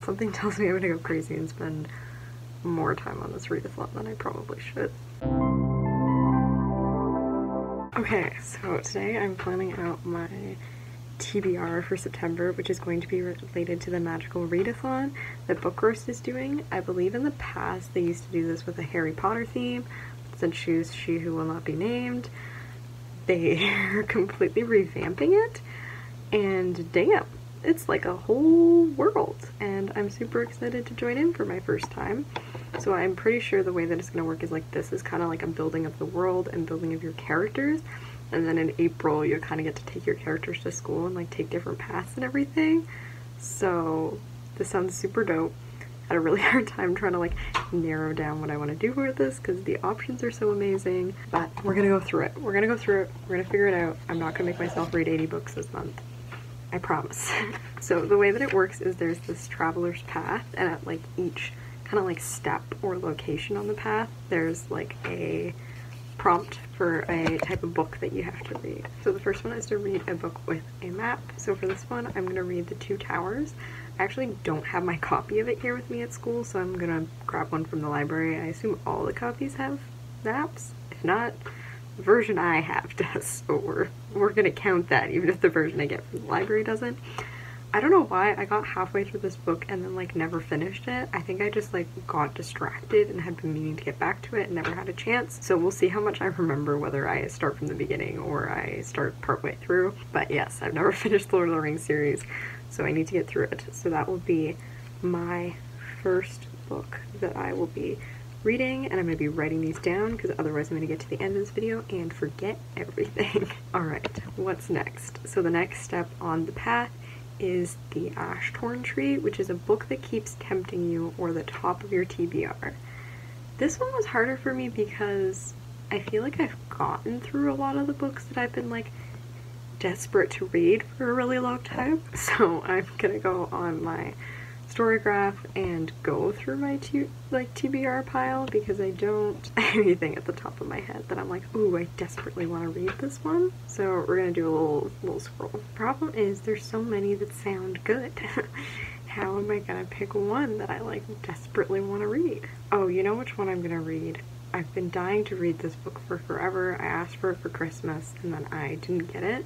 Something tells me I'm gonna go crazy and spend more time on this readathon than I probably should. Okay, so today I'm planning out my TBR for September, which is going to be related to the magical readathon that Book Roast is doing. I believe in the past they used to do this with a Harry Potter theme. Since Choose She Who Will Not Be Named, they are completely revamping it, and damn, it's like a whole world, and I'm super excited to join in for my first time. So I'm pretty sure the way that it's going to work is like this is kind of like a building of the world and building of your characters, and then in April you kind of get to take your characters to school and like take different paths and everything. So this sounds super dope. Had a really hard time trying to like narrow down what I want to do with this because the options are so amazing, but we're gonna go through it. We're gonna figure it out. I'm not gonna make myself read 80 books this month, I promise. So the way that it works is there's this traveler's path, and at like each kind of like step or location on the path there's like a prompt for a type of book that you have to read. So the first one is to read a book with a map. So for this one I'm gonna read The Two Towers. I actually don't have my copy of it here with me at school, so I'm gonna grab one from the library. I assume all the copies have maps. If not, the version I have does, so we're gonna count that even if the version I get from the library doesn't. I don't know why I got halfway through this book and then like never finished it. I think I just like got distracted and had been meaning to get back to it and never had a chance. So we'll see how much I remember, whether I start from the beginning or I start partway through. But yes, I've never finished the Lord of the Rings series, so I need to get through it. So that will be my first book that I will be reading, and I'm going to be writing these down because otherwise I'm going to get to the end of this video and forget everything. Alright, what's next? So the next step on the path is The Ashtorn Tree, which is a book that keeps tempting you, or the top of your TBR. This one was harder for me because I feel like I've gotten through a lot of the books that I've been like desperate to read for a really long time. So I'm gonna go on my Storygraph and go through my TBR pile because I don't have anything at the top of my head that I'm like, ooh, I desperately want to read this one. So we're gonna do a little scroll. Problem is there's so many that sound good. How am I gonna pick one that I like desperately want to read? Oh, you know which one I'm gonna read? I've been dying to read this book for forever. I asked for it for Christmas and then I didn't get it.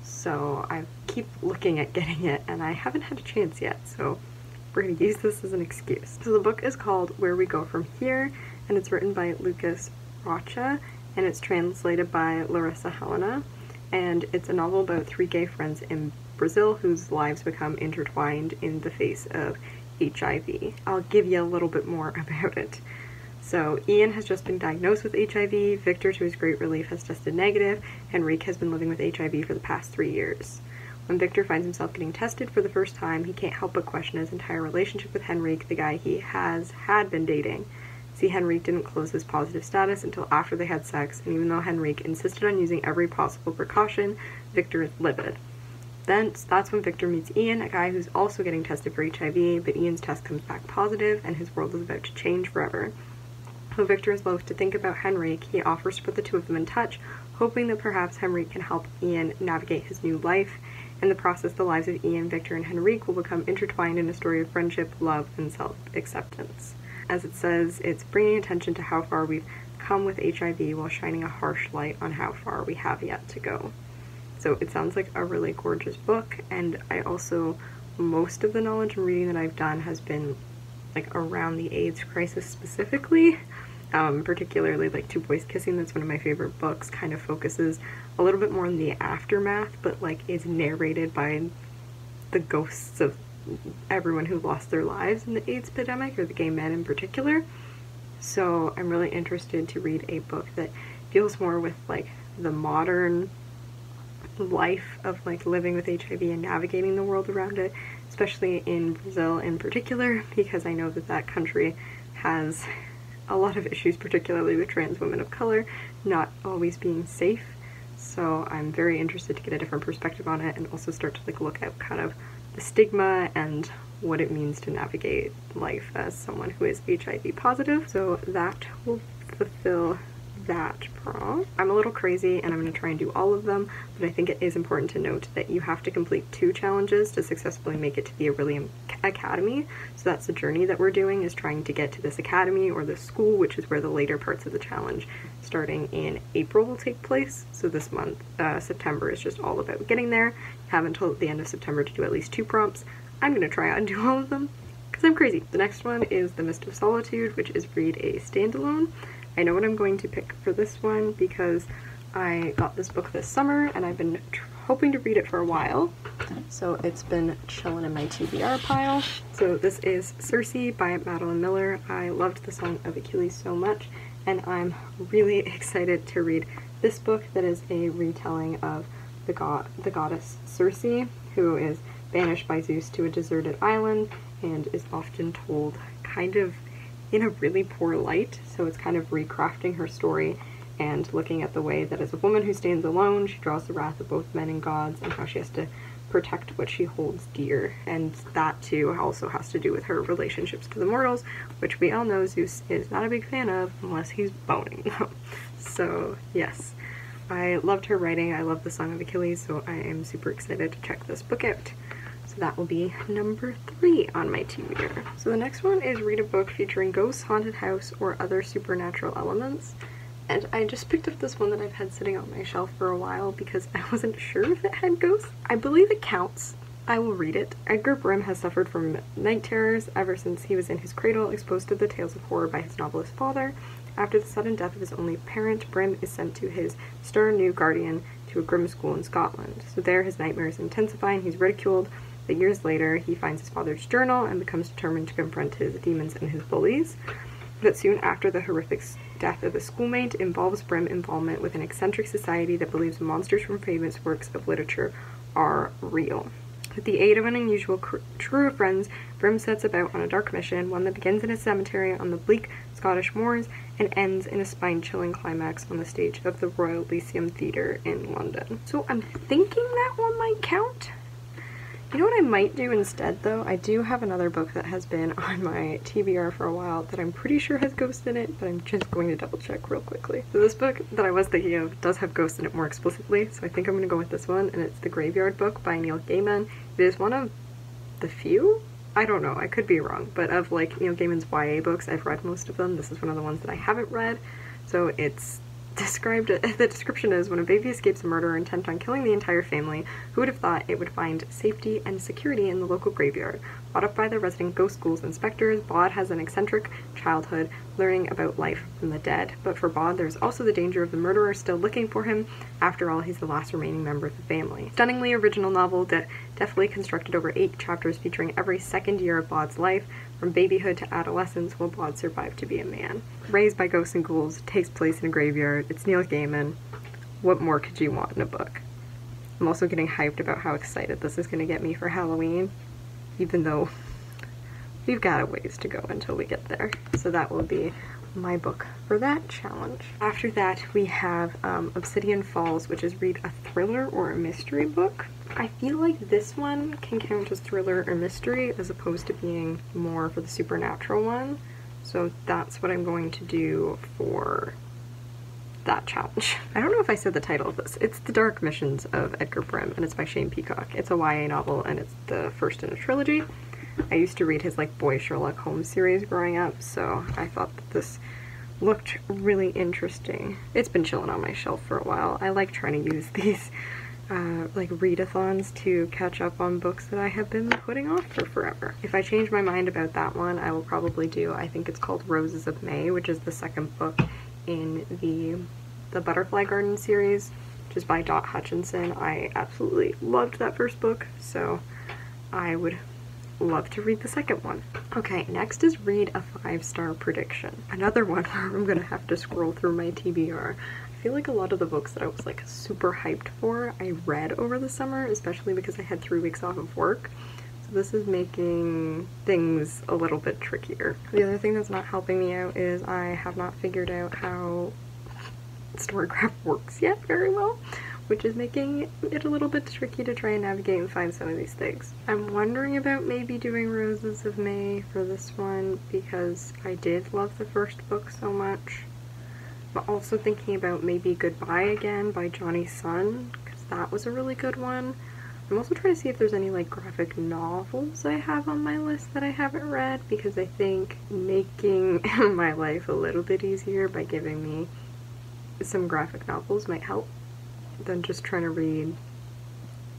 So I keep looking at getting it and I haven't had a chance yet. So we're going to use this as an excuse. So the book is called Where We Go From Here, and it's written by Lucas Rocha, and it's translated by Larissa Helena, and it's a novel about three gay friends in Brazil whose lives become intertwined in the face of HIV. I'll give you a little bit more about it. So Ian has just been diagnosed with HIV, Victor, to his great relief, has tested negative, Henrique has been living with HIV for the past 3 years. When Victor finds himself getting tested for the first time, he can't help but question his entire relationship with Henrique, the guy he had been dating. See, Henrique didn't close his positive status until after they had sex, and even though Henrique insisted on using every possible precaution, Victor is livid. Then that's when Victor meets Ian, a guy who's also getting tested for HIV, but Ian's test comes back positive, and his world is about to change forever. Though Victor is loath to think about Henrique, he offers to put the two of them in touch, hoping that perhaps Henrique can help Ian navigate his new life. In the process, the lives of Ian, Victor, and Henrique will become intertwined in a story of friendship, love, and self-acceptance. As it says, it's bringing attention to how far we've come with HIV while shining a harsh light on how far we have yet to go. So it sounds like a really gorgeous book, and I also, most of the knowledge and reading that I've done has been like around the AIDS crisis specifically. Particularly like Two Boys Kissing, that's one of my favorite books, kind of focuses a little bit more on the aftermath, but like is narrated by the ghosts of everyone who lost their lives in the AIDS epidemic, or the gay men in particular. So I'm really interested to read a book that deals more with like the modern life of like living with HIV and navigating the world around it, especially in Brazil in particular, because I know that that country has a lot of issues, particularly with trans women of color not always being safe. So I'm very interested to get a different perspective on it, and also start to like look at kind of the stigma and what it means to navigate life as someone who is HIV positive. So that will fulfill that prompt. I'm a little crazy and I'm going to try and do all of them, but I think it is important to note that you have to complete 2 challenges to successfully make it to the Aurelium Academy. So that's the journey that we're doing, is trying to get to this academy or this school, which is where the later parts of the challenge starting in April will take place. So this month, September, is just all about getting there. You have until the end of September to do at least 2 prompts. I'm going to try out and do all of them because I'm crazy. The next one is The Mist of Solitude, which is read a standalone. I know what I'm going to pick for this one because I got this book this summer and I've been hoping to read it for a while. So it's been chilling in my TBR pile. So this is Circe by Madeline Miller. I loved the Song of Achilles so much, and I'm really excited to read this book that is a retelling of the goddess Circe, who is banished by Zeus to a deserted island and is often told kind of in a really poor light. So it's kind of recrafting her story and looking at the way that as a woman who stands alone, she draws the wrath of both men and gods, and how she has to protect what she holds dear. And that too also has to do with her relationships to the mortals, which we all know Zeus is not a big fan of unless he's boning them. So yes, I loved her writing. I love the Song of Achilles, so I am super excited to check this book out. So that will be number 3 on my TBR. So the next one is read a book featuring ghosts, haunted house, or other supernatural elements. And I just picked up this one that I've had sitting on my shelf for a while because I wasn't sure if it had ghosts. I believe it counts. I will read it. Edgar Brim has suffered from night terrors ever since he was in his cradle, exposed to the tales of horror by his novelist father. After the sudden death of his only parent, Brim is sent to his stern new guardian to a grim school in Scotland. So there his nightmares intensify and he's ridiculed. But years later, he finds his father's journal and becomes determined to confront his demons and his bullies. But soon after, the horrific death of a schoolmate involves Brim's involvement with an eccentric society that believes monsters from famous works of literature are real. With the aid of an unusual crew of friends, Brim sets about on a dark mission, one that begins in a cemetery on the bleak Scottish moors and ends in a spine-chilling climax on the stage of the Royal Lyceum Theatre in London. So I'm thinking that one might count. You know what I might do instead, though? I do have another book that has been on my TBR for a while that I'm pretty sure has ghosts in it, but I'm just going to double check real quickly. So this book that I was thinking of does have ghosts in it more explicitly, so I think I'm going to go with this one, and it's The Graveyard Book by Neil Gaiman. It is one of the few? I don't know, I could be wrong, but of like Neil Gaiman's YA books, I've read most of them. This is one of the ones that I haven't read, so it's described, the description is, when a baby escapes a murderer intent on killing the entire family, who would have thought it would find safety and security in the local graveyard? Brought up by the resident ghost school's inspectors, Bod has an eccentric childhood, learning about life from the dead. But for Bod, there's also the danger of the murderer still looking for him. After all, he's the last remaining member of the family. Stunningly original novel, deftly constructed over 8 chapters featuring every second year of Bod's life, from babyhood to adolescence, will Bod survive to be a man. Raised by ghosts and ghouls, it takes place in a graveyard. It's Neil Gaiman. What more could you want in a book? I'm also getting hyped about how excited this is going to get me for Halloween, even though we've got a ways to go until we get there. So that will be my book for that challenge. After that, we have Obsidian Falls, which is read a thriller or a mystery book. I feel like this one can count as thriller or mystery as opposed to being more for the supernatural one. So that's what I'm going to do for that challenge. I don't know if I said the title of this. It's The Dark Missions of Edgar Brim, and it's by Shane Peacock. It's a YA novel, and it's the first in a trilogy. I used to read his like boy Sherlock Holmes series growing up, so I thought that this looked really interesting. It's been chilling on my shelf for a while. I like trying to use these like readathons to catch up on books that I have been putting off for forever. If I change my mind about that one, I will probably do, I think it's called Roses of May, which is the second book in the Butterfly Garden series, which is by Dot Hutchinson. I absolutely loved that first book, so I would love to read the second one. Okay, next is read a 5-star prediction. Another one where I'm gonna have to scroll through my TBR. I feel like a lot of the books that I was like super hyped for, I read over the summer, especially because I had 3 weeks off of work. So this is making things a little bit trickier. The other thing that's not helping me out is I have not figured out how Storycraft works yet very well, which is making it a little bit tricky to try and navigate and find some of these things. I'm wondering about maybe doing Roses of May for this one because I did love the first book so much. but also thinking about maybe Goodbye Again by Johnny Sun, because that was a really good one. I'm also trying to see if there's any like graphic novels I have on my list that I haven't read, because I think making my life a little bit easier by giving me some graphic novels might help than just trying to read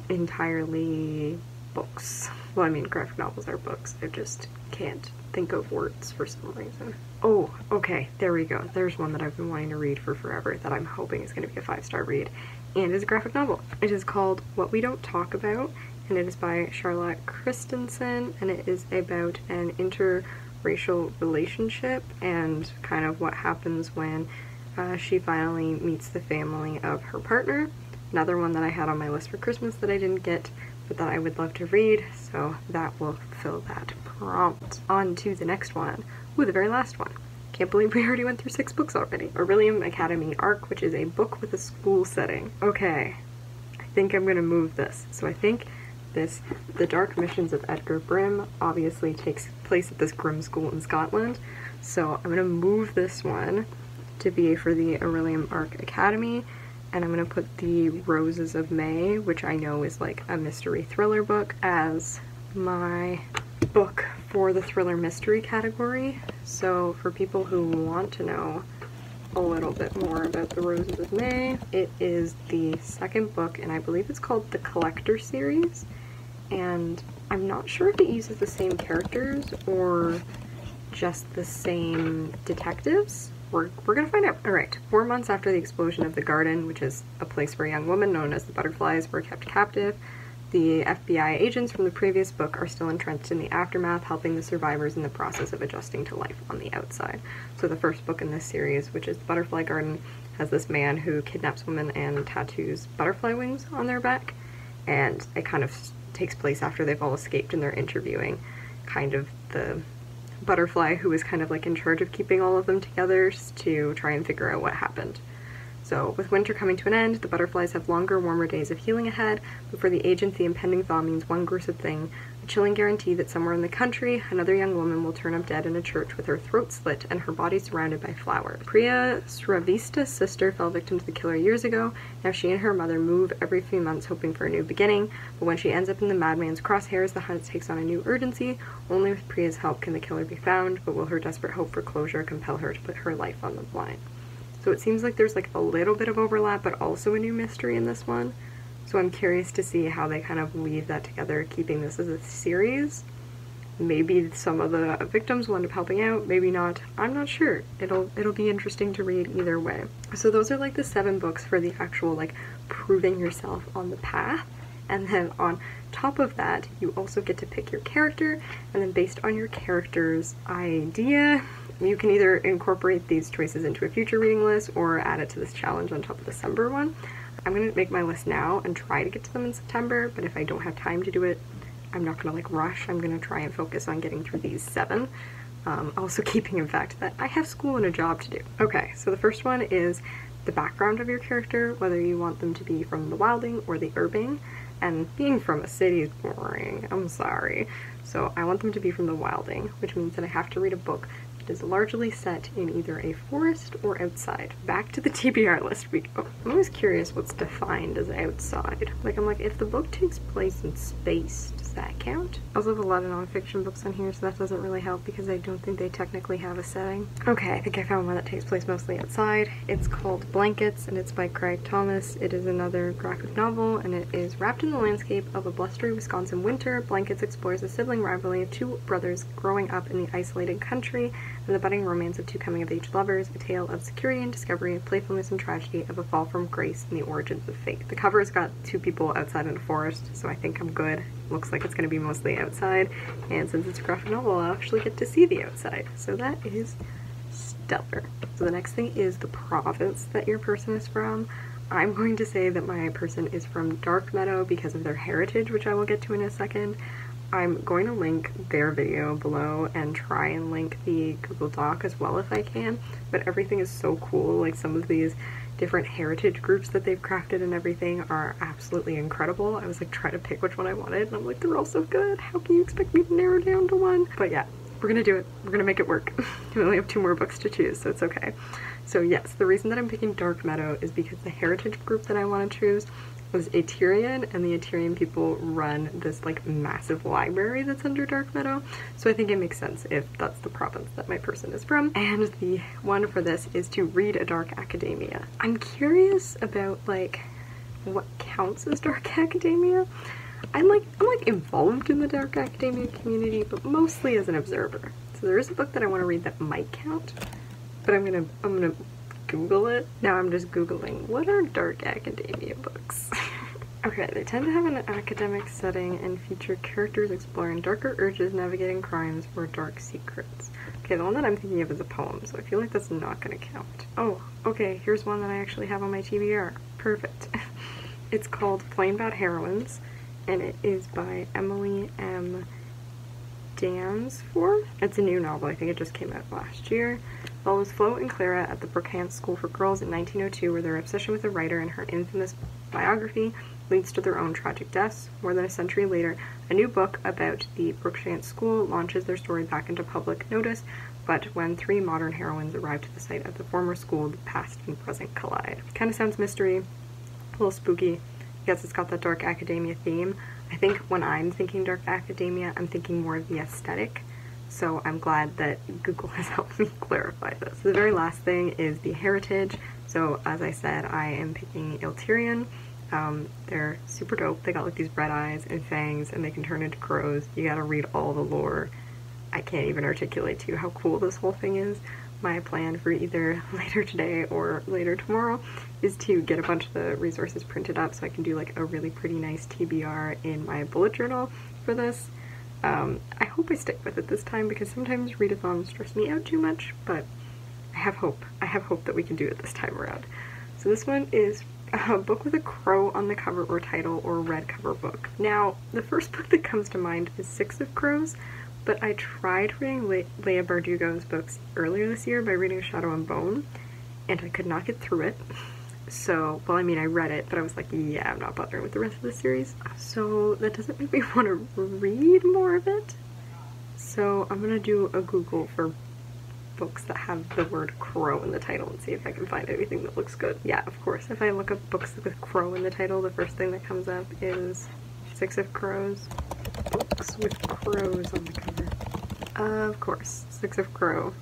entirely books. Well, I mean, graphic novels are books. I just can't think of words for some reason. Oh, okay, there we go. There's one that I've been wanting to read for forever that I'm hoping is going to be a 5-star read, and is a graphic novel. It is called What We Don't Talk About, and it is by Charlotte Christensen, and it is about an interracial relationship and kind of what happens when she finally meets the family of her partner. Another one that I had on my list for Christmas that I didn't get, but that I would love to read, so that will fill that prompt. On to the next one. Ooh, the very last one. Can't believe we already went through 6 books already. Aurelium Academy Arc, which is a book with a school setting. Okay, I think I'm gonna move this. So I think this, The Dark Missions of Edgar Brim, obviously takes place at this Grimm school in Scotland. So I'm gonna move this one to be for the Aurelium Arc Academy, and I'm gonna put the Roses of May, which I know is like a mystery thriller book, as my book for the thriller mystery category. So for people who want to know a little bit more about the Roses of May, it is the second book, and I believe it's called the Collector series, and I'm not sure if it uses the same characters or just the same detectives. We're gonna find out. Alright, 4 months after the explosion of the Garden, which is a place where young women known as the Butterflies were kept captive, the FBI agents from the previous book are still entrenched in the aftermath, helping the survivors in the process of adjusting to life on the outside. So the first book in this series, which is The Butterfly Garden, has this man who kidnaps women and tattoos butterfly wings on their back, and it kind of takes place after they've all escaped and they're interviewing kind of the butterfly who is kind of like in charge of keeping all of them together to try and figure out what happened. So with winter coming to an end, the butterflies have longer, warmer days of healing ahead, but for the agents, the impending thaw means one gruesome thing: a chilling guarantee that somewhere in the country, another young woman will turn up dead in a church with her throat slit and her body surrounded by flowers. Priya Sravista's sister fell victim to the killer years ago. Now she and her mother move every few months hoping for a new beginning, but when she ends up in the madman's crosshairs, the hunt takes on a new urgency. Only with Priya's help can the killer be found, but will her desperate hope for closure compel her to put her life on the line? So it seems like there's like a little bit of overlap, but also a new mystery in this one. So I'm curious to see how they kind of weave that together, keeping this as a series. Maybe some of the victims will end up helping out, maybe not. I'm not sure. It'll be interesting to read either way. So those are like the 7 books for the actual like proving yourself on the path. And then on top of that, you also get to pick your character, and then based on your character's idea, you can either incorporate these choices into a future reading list or add it to this challenge on top of the December one. I'm going to make my list now and try to get to them in September, but if I don't have time to do it, I'm not going to like rush. I'm going to try and focus on getting through these 7. Also keeping in fact that I have school and a job to do. Okay, so the first one is the background of your character, whether you want them to be from the wilding or the urbing. And being from a city is boring, I'm sorry. So I want them to be from the wilding, which means that I have to read a book that is largely set in either a forest or outside. Back to the TBR list we go. I'm always curious what's defined as outside. I'm like, if the book takes place in space, does that count? I also have a lot of nonfiction books on here, so that doesn't really help because I don't think they technically have a setting. Okay, I think I found one that takes place mostly outside. It's called Blankets, and it's by Craig Thomas. It is another graphic novel, and it is wrapped in the landscape of a blustery Wisconsin winter. Blankets explores the sibling rivalry of 2 brothers growing up in the isolated country and the budding romance of 2 coming-of-age lovers, a tale of security and discovery, of playfulness and tragedy, of a fall from grace and the origins of fate. The cover's got 2 people outside in a forest, so I think I'm good. Looks like it's going to be mostly outside, and since it's a graphic novel, I'll actually get to see the outside, so that is stellar. So the next thing is the province that your person is from. I'm going to say that my person is from Dark Meadow because of their heritage, which I will get to in a second. I'm going to link their video below and try and link the Google Doc as well if I can, but everything is so cool. Like, some of these different heritage groups that they've crafted and everything are absolutely incredible. I was like trying to pick which one I wanted, and I'm like, they're all so good. How can you expect me to narrow down to one? But yeah, we're gonna do it. We're gonna make it work. We only have 2 more books to choose, so it's okay. So yes, the reason that I'm picking Dark Meadow is because the heritage group that I want to choose was Aterian, and the Aterian people run this like massive library that's under Dark Meadow, so I think it makes sense if that's the province that my person is from. And the one for this is to read a dark academia. I'm curious about like what counts as dark academia. I'm like involved in the dark academia community, but mostly as an observer. So there is a book that I want to read that might count, but I'm gonna Google it. Now I'm just Googling, what are dark academia books? Okay, they tend to have an academic setting and feature characters exploring darker urges, navigating crimes, or dark secrets. Okay, the one that I'm thinking of is a poem, so I feel like that's not gonna count. Oh, okay, here's one that I actually have on my TBR. Perfect. It's called Plain Bad Heroines, and it is by Emily M. Dansford. It's a new novel. I think it just came out last year. Follows Flo and Clara at the Brookhampton School for Girls in 1902, where their obsession with a writer and her infamous biography leads to their own tragic deaths. More than a century later, a new book about the Brookhampton School launches their story back into public notice, but when 3 modern heroines arrive to the site of the former school, the past and present collide. Kind of sounds mystery, a little spooky. I guess it's got that dark academia theme. I think when I'm thinking dark academia, I'm thinking more of the aesthetic, so I'm glad that Google has helped me clarify this. The very last thing is the heritage. So as I said, I am picking Iltyrian. They're super dope. They got like these red eyes and fangs, and they can turn into crows. You gotta read all the lore. I can't even articulate to you how cool this whole thing is. My plan for either later today or later tomorrow is to get a bunch of the resources printed up so I can do like a really pretty nice TBR in my bullet journal for this. I hope I stick with it this time, because sometimes readathons stress me out too much, but I have hope. I have hope that we can do it this time around. So this one is a book with a crow on the cover or title, or a red cover book. Now, the first book that comes to mind is Six of Crows, but I tried reading Leah Bardugo's books earlier this year by reading Shadow and Bone, and I could not get through it. So, well, I mean, I read it, but I was like, yeah, I'm not bothering with the rest of the series. So that doesn't make me want to read more of it. So I'm gonna do a Google for books that have the word crow in the title and see if I can find anything that looks good. Yeah, of course, if I look up books with crow in the title, the first thing that comes up is Six of Crows. Books with crows on the cover. Of course, Six of Crow.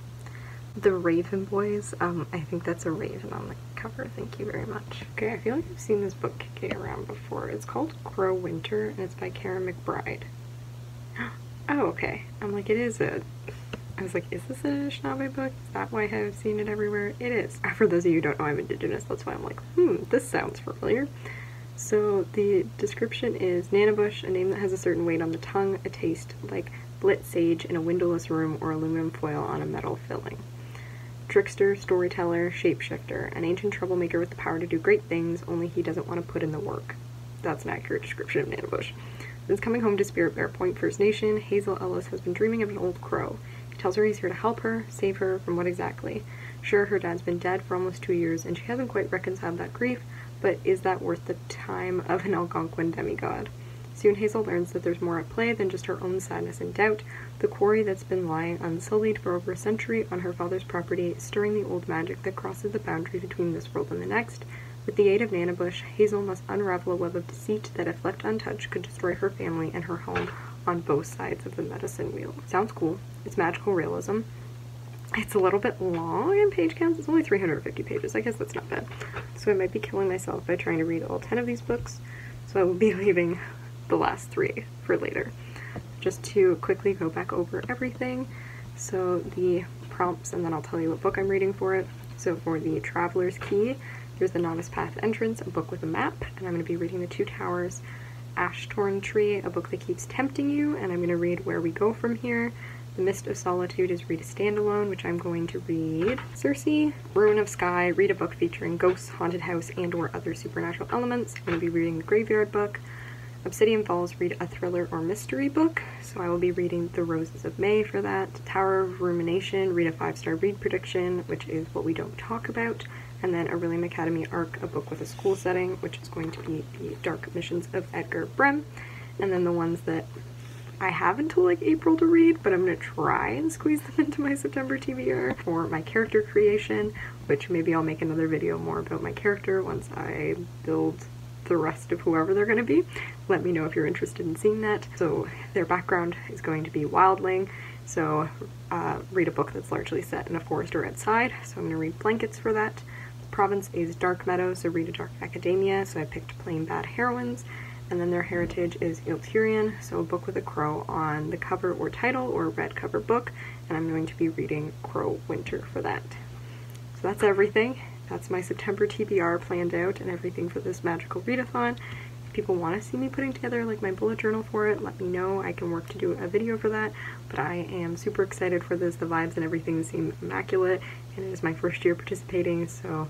The Raven Boys. I think that's a raven on the cover. Thank you very much. Okay, I feel like I've seen this book kicking around before. It's called Crow Winter, and it's by Karen McBride. Oh, okay. I'm like, it is a... I was like, is this a Anishinaabe book? Is that why I've seen it everywhere? It is. For those of you who don't know, I'm Indigenous. That's why I'm like, this sounds familiar. So the description is Nanabush, a name that has a certain weight on the tongue, a taste like lit sage in a windowless room or aluminum foil on a metal filling. Trickster, storyteller, shapeshifter, an ancient troublemaker with the power to do great things, only he doesn't want to put in the work. That's an accurate description of Nanabush. Since coming home to Spirit Bear Point First Nation, Hazel Ellis has been dreaming of an old crow. He tells her he's here to help her, save her, from what exactly? Sure, her dad's been dead for almost 2 years, and she hasn't quite reconciled that grief, but is that worth the time of an Algonquin demigod? Soon Hazel learns that there's more at play than just her own sadness and doubt. The quarry that's been lying unsullied for over a century on her father's property, stirring the old magic that crosses the boundary between this world and the next. With the aid of Nanabush, Hazel must unravel a web of deceit that, if left untouched, could destroy her family and her home on both sides of the medicine wheel. Sounds cool. It's magical realism. It's a little bit long in page counts. It's only 350 pages. I guess that's not bad. So I might be killing myself by trying to read all 10 of these books. So I will be leaving the last 3 for later. Just to quickly go back over everything. So the prompts, and then I'll tell you what book I'm reading for it. So for the Traveler's Key, there's the Novice Path Entrance, a book with a map, and I'm going to be reading The Two Towers. Ashtorn Tree, a book that keeps tempting you, and I'm going to read Where We Go From Here. The Mist of Solitude is read a standalone, which I'm going to read. Circe, Ruin of Sky, read a book featuring ghosts, haunted house, and or other supernatural elements. I'm going to be reading the Graveyard book. Obsidian Falls, read a thriller or mystery book, so I will be reading The Roses of May for that. Tower of Rumination, read a 5-star read prediction, which is what we don't talk about. And then A William Academy Arc, a book with a school setting, which is going to be The Dark Missions of Edgar Brem. And then the ones that I have until like April to read, but I'm gonna try and squeeze them into my September TBR for my character creation, which maybe I'll make another video more about my character once I build the rest of whoever they're going to be. Let me know if you're interested in seeing that. So their background is going to be wildling, so read a book that's largely set in a forest or outside, so I'm going to read Blankets for that. The province is Dark Meadow, so read a dark academia, so I picked Plain Bad Heroines. And then their heritage is Ilturian, so a book with a crow on the cover or title, or a red cover book, and I'm going to be reading Crow Winter for that. So that's everything. That's my September TBR planned out and everything for this magical readathon. If people want to see me putting together like my bullet journal for it, let me know. I can work to do a video for that, but I am super excited for this. The vibes and everything seem immaculate, and it is my first year participating, so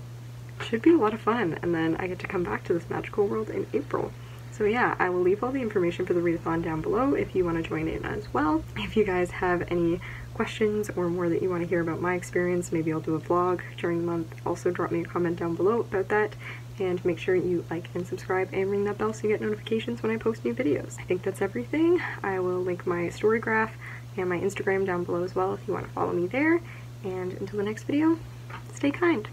it should be a lot of fun. And then I get to come back to this magical world in April. So yeah, I will leave all the information for the readathon down below if you want to join in as well. If you guys have any questions or more that you want to hear about my experience, maybe I'll do a vlog during the month. Also drop me a comment down below about that, and make sure you like and subscribe and ring that bell so you get notifications when I post new videos. I think that's everything. I will link my story graph and my Instagram down below as well if you want to follow me there. And until the next video, stay kind.